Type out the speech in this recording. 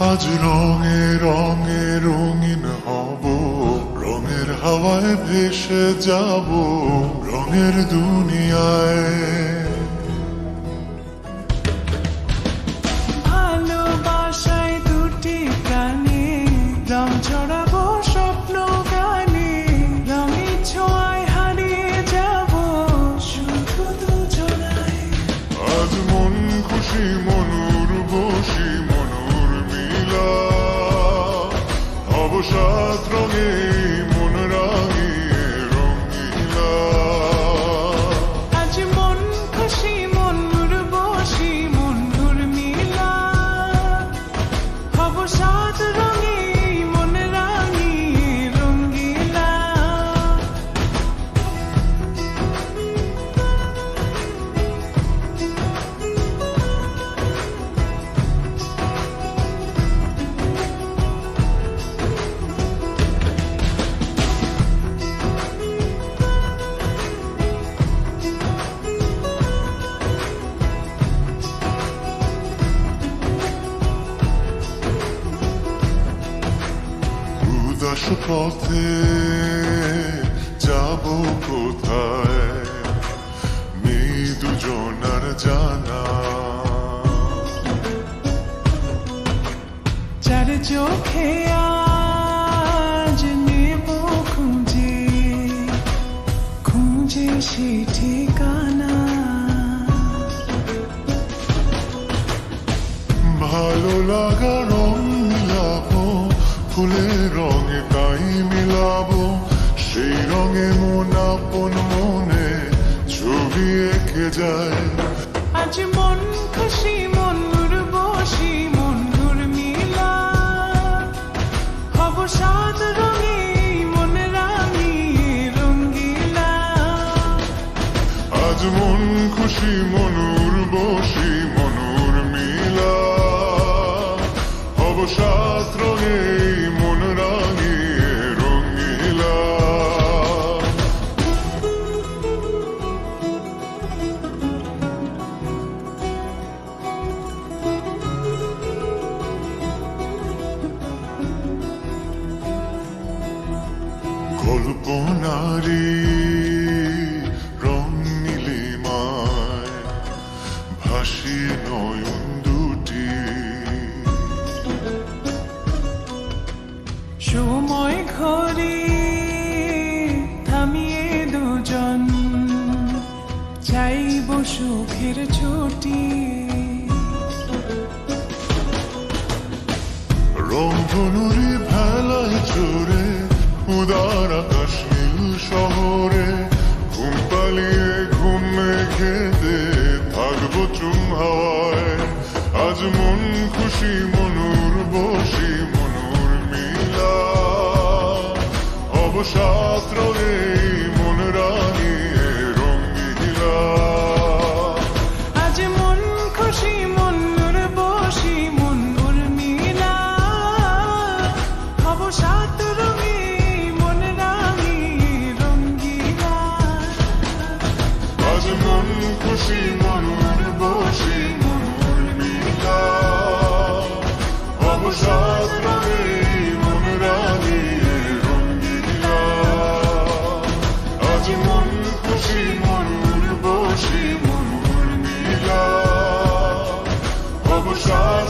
আজ রঙে রঙে রঙিন হব, রঙের হাওয়ায় ভেসে যাব রঙের দুনিয়ায়। ভালোবাসায় দুটি প্রাণী, রং ছড়াবো স্বপ্ন গানে, রঙের ছোঁয়ায় হারিয়ে যাব শুধু দুজনায়। আজ মন খুশি মনুর বসি মনুর মিলা, হব সাত রঙে মন রাঙিয়ে রঙিলা। আজ মন খুশি মনুর বসি মনুর মিলা, হব সাত রঙে মন রাঙিয়ে রঙ্গিলা। উদাস পথে যাব কোথায়, নেই দুজনার জানা। চার চোখে আজ নেব খুঁজে খুঁজে সে ঠিকানা। ভালো লাগা রং মিলাবো, ফুলের রঙে তাই মিলাবো, সেই রঙে মন আপন মনে ছবি এঁকে যায়। আজ মন খুশি মনুর বসি মনুর মিলা, হব সাত রঙে মন রাঙিয়ে রঙ্গিলা। আজ মন খুশি মনুর বসি মনুর মিলা, হব সাত রঙে মন রাঙিয়ে রঙিলা। কল্পনারি রং নীলিমায় ভাসি নয়ন দুটি, সময় ঘরে থামিয়ে দুজন চাইব সুখের ছুটি। রংধনুরি ভেলায় চড়ে উদার আকাশ নীল শহরে, ঘুম পালিয়ে ঘুম মেঘেতে থাকবো চুম হাওয়ায়। আজ মন খুশি মনুর বসি মনুর মিলা, হব সাত রঙে মন রাঙিয়ে রঙিলা। আজ মন খুশি মনুর বসি মনুর মিলা, হব সাত রঙে মন রাঙিয়ে রঙ্গিলা। আজ মন খুশি মনুর বসি মনুর মিলা, হব সাত রঙে মন রাঙিয়ে রঙিলা। আজ মন খুশি মনুর বসি মনুর মিলা, হব সাত